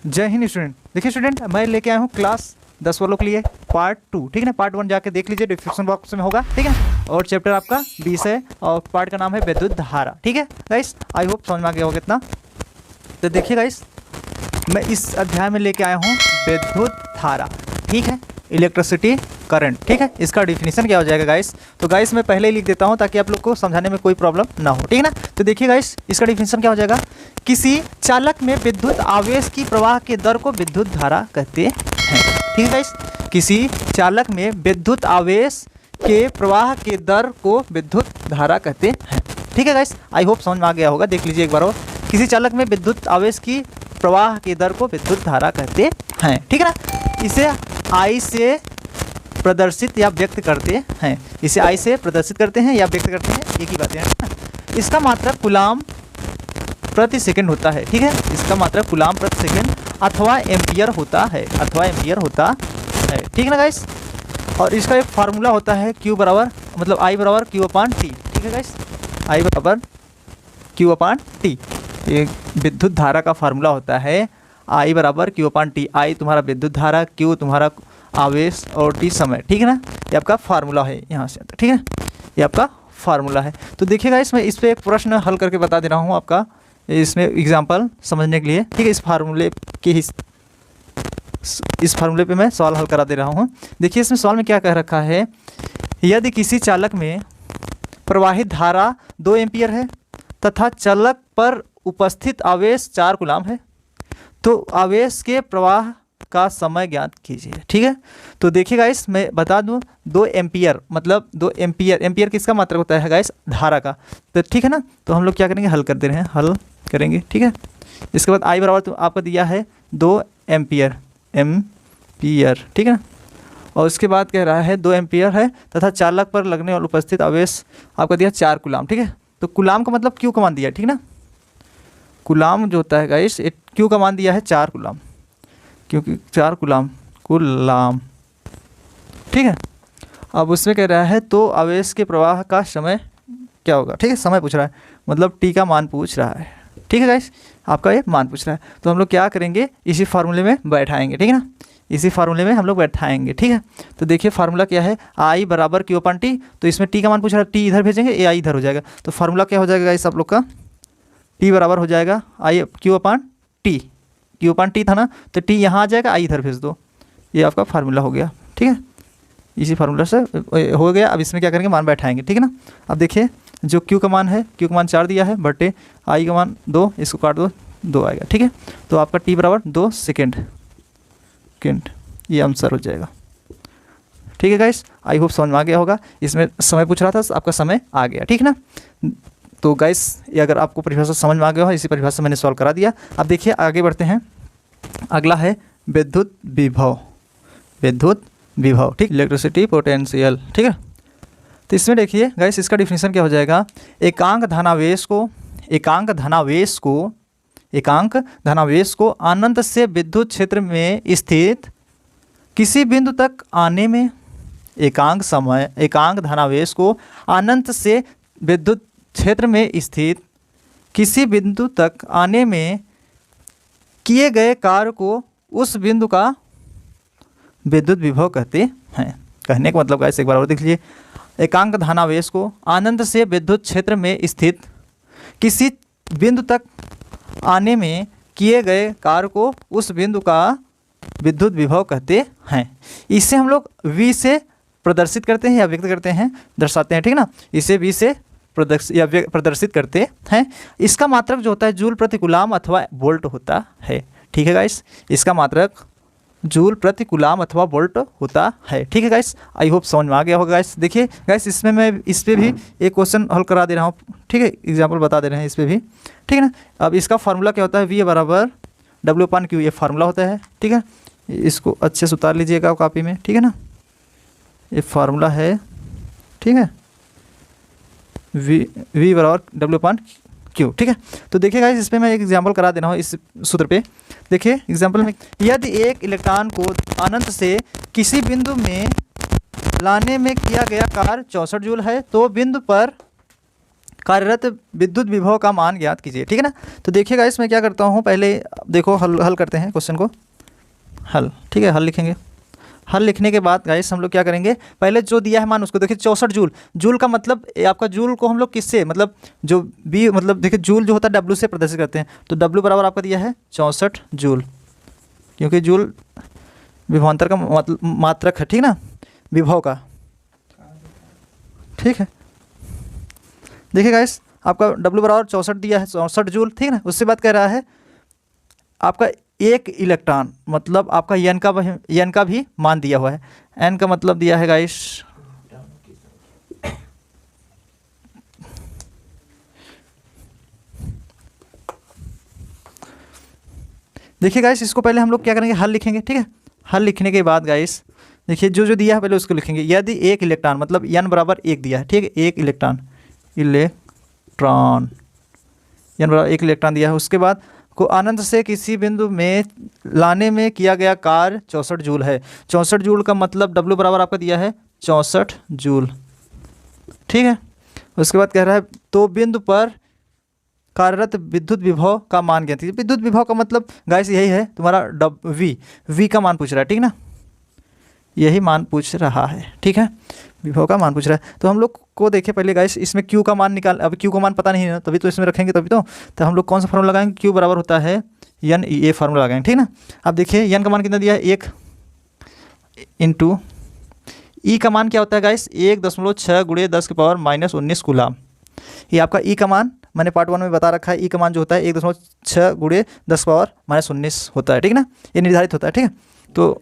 जय हिंद स्टूडेंट। देखिए स्टूडेंट, मैं लेके आया हूँ क्लास 10 वालों के लिए पार्ट 2, ठीक है ना। पार्ट 1 जाके देख लीजिए, डिस्क्रिप्शन बॉक्स में होगा, ठीक है। और चैप्टर आपका 20 है और पार्ट का नाम है विद्युत धारा, ठीक है गाइस। आई होप समझ में आ गया होगा कितना। तो देखिए गाइस, मैं इस अध्याय में लेके आया हूँ विद्युत धारा, ठीक है, इलेक्ट्रिसिटी करंट, ठीक है। इसका डिफिनीशन क्या हो जाएगा गाइस? तो गाइस मैं पहले ही लिख देता हूँ ताकि आप लोग को समझाने में कोई प्रॉब्लम ना हो, ठीक है ना। तो देखिए गाइस, इसका डिफिनीशन क्या हो जाएगा? किसी चालक में विद्युत आवेश की प्रवाह के दर को विद्युत धारा कहते हैं, ठीक है गाइस। किसी चालक में विद्युत आवेश के प्रवाह के दर को विद्युत धारा कहते हैं, ठीक है गाइस। आई होप समझ में आ गया होगा। देख लीजिए एक बार और, किसी चालक में विद्युत आवेश की प्रवाह के दर को विद्युत धारा कहते हैं, ठीक है ना। इसे आई से प्रदर्शित या व्यक्त करते हैं, इसे आई से प्रदर्शित करते हैं या व्यक्त करते हैं, एक ही बात है ना। इसका मात्रक कूलाम प्रति सेकंड होता है, ठीक है। इसका मात्रक कूलाम प्रति सेकंड अथवा एम्पियर होता है, अथवा एम्पियर होता है, ठीक है ना गाइस। और इसका एक फार्मूला होता है Q बराबर, मतलब I बराबर Q/T, ठीक है गाइस। I बराबर Q/T, ये विद्युत धारा का फार्मूला होता है I बराबर Q/T। I तुम्हारा विद्युत धारा, Q तुम्हारा आवेश और T समय, ठीक है ना। ये आपका फार्मूला है, यहाँ से आता, ठीक है। ये आपका फार्मूला है। तो देखिएगा, इसमें इस पर एक प्रश्न हल करके बता दे रहा हूँ आपका, इसमें एग्जाम्पल समझने के लिए, ठीक है। इस फार्मूले पे मैं सवाल हल करा दे रहा हूँ। देखिए इसमें सवाल में क्या कह रखा है, यदि किसी चालक में प्रवाहित धारा 2 एम्पियर है तथा चालक पर उपस्थित आवेश 4 कूलाम है, तो आवेश के प्रवाह का समय ज्ञात कीजिए, ठीक है। तो देखिए गाइस, मैं बता दूं, 2 एम्पियर मतलब 2 एम्पियर, एम्पियर किसका मात्रक होता है गाइस? धारा का, तो ठीक है ना। तो हम लोग क्या करेंगे, हल कर दे रहे हैं, हल करेंगे, ठीक है। इसके बाद आई बराबर तो आपका दिया है 2 एम्पियर, ठीक है ना। और उसके बाद कह रहा है 2 एम्पियर है तथा चालक पर लगने और उपस्थित आवेश आपका दिया 4 कूलाम, ठीक है। तो कूलाम का मतलब क्यू का मान दिया, ठीक ना। कूलाम जो होता है गाइस, क्यू का मान दिया है 4 कूलाम, क्योंकि 4 कूलाम, ठीक है। अब उसमें कह रहा है तो आवेश के प्रवाह का समय क्या होगा, ठीक है। समय पूछ रहा है, मतलब टी का मान पूछ रहा है, ठीक है गाइस। आपका ये मान पूछ रहा है, तो हम लोग क्या करेंगे, इसी फार्मूले में बैठाएंगे, ठीक है ना। इसी फार्मूले में हम लोग बैठाएंगे, ठीक है। तो देखिए फार्मूला क्या है, आई बराबर Q/T। तो इसमें टी का मान पूछ रहा है, टी इधर भेजेंगे, ए आई इधर हो जाएगा। तो फार्मूला क्या हो जाएगा गाइस आप लोग का, टी बराबर हो जाएगा आई Q/T। Q/T था ना, तो टी यहाँ आ जाएगा, आई इधर भेज दो, ये आपका फार्मूला हो गया, ठीक है। इसी फार्मूला से हो गया। अब इसमें क्या करेंगे, मान बैठाएंगे, ठीक है ना। अब देखिए, जो Q का मान है, Q का मान 4 दिया है, बटे I का मान 2, इसको काट दो, 2 आएगा, ठीक है। तो आपका T बराबर 2 सेकेंड, ये आंसर हो जाएगा, ठीक है गाइस। आई होप समझ में आ गया होगा। इसमें समय पूछ रहा था, आपका समय आ गया, ठीक है ना। तो गाइस, ये अगर आपको परिभाषा समझ में आ गया हो, इसी परिभाषा मैंने सॉल्व करा दिया। अब देखिए आगे बढ़ते हैं। अगला है विद्युत विभव, ठीक, इलेक्ट्रिसिटी पोटेंशियल, ठीक है। तो इसमें देखिए गाइस, इसका डिफिनीशन क्या हो जाएगा, एकांक धनावेश को अनंत से विद्युत क्षेत्र में स्थित किसी बिंदु तक आने में, एकांक धनावेश को अनंत से विद्युत क्षेत्र में स्थित किसी बिंदु तक आने में किए गए कार्य को उस बिंदु का विद्युत विभव कहते हैं। कहने का मतलब गाइस एक बार और देख लीजिए, एकांक धनावेश को अनंत से विद्युत क्षेत्र में स्थित किसी बिंदु तक आने में किए गए कार्य को उस बिंदु का विद्युत विभव कहते हैं। इसे हम लोग V से प्रदर्शित करते हैं या व्यक्त करते हैं, दर्शाते हैं, ठीक है ना। इसे V से प्रदर्शित करते हैं। इसका मात्रक जो होता है जूल प्रति कूलाम अथवा वोल्ट होता है, ठीक है गाइस। इसका मात्रक जूल प्रति कूलाम अथवा वोल्ट होता है, ठीक है गाइस। आई होप समझ में आ गया होगा गाइस। देखिए गाइस, इसमें मैं इस पर भी एक क्वेश्चन हल करा दे रहा हूँ, ठीक है, एग्जाम्पल बता दे रहे हैं इस पर भी, ठीक है ना। अब इसका फार्मूला क्या होता है, V बराबर W/Q, ये फार्मूला होता है, ठीक है। इसको अच्छे से उतार लीजिएगा कॉपी में, ठीक है ना। ये फार्मूला है, ठीक है, V बराबर W/Q, ठीक है। तो देखिए गाइस, इस पर मैं एक एग्जाम्पल करा देना हूँ इस सूत्र पे। देखिए एग्जाम्पल में, यदि एक इलेक्ट्रॉन को अनंत से किसी बिंदु में लाने में किया गया कार्य 64 जूल है, तो बिंदु पर कार्यरत विद्युत विभव का मान ज्ञात कीजिए, ठीक है ना। तो देखिएगा इसमें क्या करता हूँ, पहले देखो हल करते हैं क्वेश्चन को, हल, ठीक है, हल लिखेंगे। हल लिखने के बाद गाइस हम लोग क्या करेंगे, पहले जो दिया है मान उसको देखिए 64 जूल। जूल का मतलब आपका जूल को हम लोग किससे, मतलब जो बी, मतलब देखिए जूल जो होता है डब्ल्यू से प्रदर्शित करते हैं, तो डब्ल्यू बराबर आपका दिया है 64 जूल, क्योंकि जूल विभवांतर का मतलब मात्रक है, ठीक ना, विभव का, ठीक है। देखिए गाइस आपका डब्ल्यू बराबर 64 दिया है, 64 जूल, ठीक है ना। उससे बात कह रहा है आपका एक इलेक्ट्रॉन, मतलब आपका एन का भी मान दिया हुआ है। एन का मतलब दिया है गाइस, देखिए गाइस इसको पहले हम लोग क्या करेंगे, हल लिखेंगे, ठीक है। हल लिखने के बाद गाइस देखिए जो दिया है पहले उसको लिखेंगे। यदि एक इलेक्ट्रॉन, मतलब एन बराबर 1 दिया है, ठीक है, एक इलेक्ट्रॉन एन बराबर 1 इलेक्ट्रॉन दिया है, उसके बाद को अनंत से किसी बिंदु में लाने में किया गया कार्य 64 जूल है। 64 जूल का मतलब डब्ल्यू बराबर आपका दिया है 64 जूल, ठीक है। उसके बाद कह रहा है तो बिंदु पर कार्यरत विद्युत विभव का मान ज्ञात कीजिए। विद्युत विभव का मतलब गाइस यही है तुम्हारा वी का मान पूछ रहा है, ठीक ना, यही मान पूछ रहा है, ठीक है, विभव का मान पूछ रहा है। तो हम लोग को देखिए पहले गाइस इसमें क्यू का मान निकाल, अब क्यू का मान पता नहीं है ना, तभी तो इसमें रखेंगे, तभी तो हम लोग कौन सा फार्मूला लगाएंगे, क्यू बराबर होता है एन, ये फार्मूला लगाएंगे, ठीक ना। अब देखिए एन का मान कितना दिया है, 1 इंटू ई का मान क्या होता है गाइस, 1.6 × 10⁻⁻19 कूलाम। ये आपका ई का मान मैंने पार्ट 1 में बता रखा है, ई का मान जो होता है 1.6 × 10⁻⁻19 होता है, ठीक ना, ये निर्धारित होता है, ठीक है। तो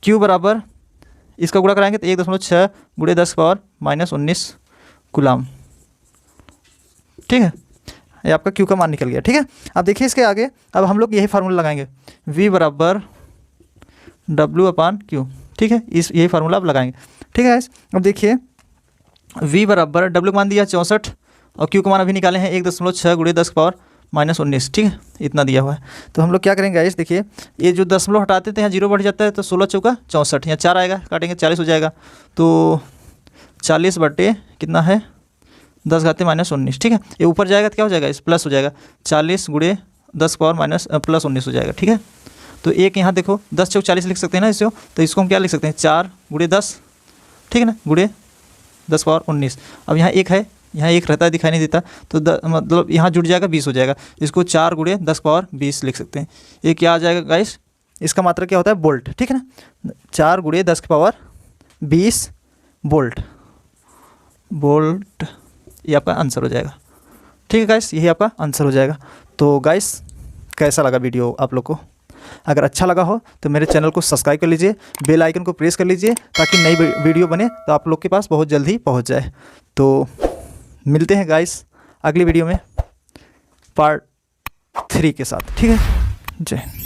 क्यू बराबर इसका गुणा कराएंगे तो 1.6 × 10⁻⁻19 कूलाम, ठीक है, ये आपका क्यू का मान निकल गया, ठीक है। अब देखिए इसके आगे अब हम लोग यही फार्मूला लगाएंगे, v बराबर W/Q, ठीक है, यही फार्मूला अब लगाएंगे, ठीक है। अब देखिए v बराबर W मान दिया 64 और Q का मान अभी निकाले हैं 1.6 × 10⁻⁻19, ठीक है, इतना दिया हुआ है। तो हम लोग क्या करेंगे गाइस, देखिए ये जो दशमलव हटाते थे यहाँ 0 बढ़ जाता है, तो 16 चौका 64, यहाँ 4 आएगा, काटेंगे 40 हो जाएगा, तो 40 बटे कितना है 10⁻⁻19, ठीक है। ये ऊपर जाएगा तो क्या हो जाएगा, इस प्लस हो जाएगा, 40 × 10⁻⁻+19 हो जाएगा, ठीक है। तो एक यहाँ देखो 10 चौक 40 लिख सकते हैं ना इसको, तो इसको हम क्या लिख सकते हैं 4 × 10, ठीक है ना, × 10⁻19। अब यहाँ एक है, यहाँ एक रहता है दिखाई नहीं देता, तो मतलब यहाँ जुड़ जाएगा 20 हो जाएगा, इसको 4 × 10⁻20 लिख सकते हैं। ये क्या आ जाएगा गाइस, इसका मात्रा क्या होता है वोल्ट, ठीक है ना, 4 × 10⁻20 वोल्ट, ये आपका आंसर हो जाएगा, ठीक है गाइस, यही आपका आंसर हो जाएगा। तो गाइस कैसा लगा वीडियो आप लोग को, अगर अच्छा लगा हो तो मेरे चैनल को सब्सक्राइब कर लीजिए, बेल आइकन को प्रेस कर लीजिए ताकि नई वीडियो बने तो आप लोग के पास बहुत जल्द ही पहुंच जाए। तो मिलते हैं गाइस अगली वीडियो में पार्ट 3 के साथ, ठीक है, जय हिंद।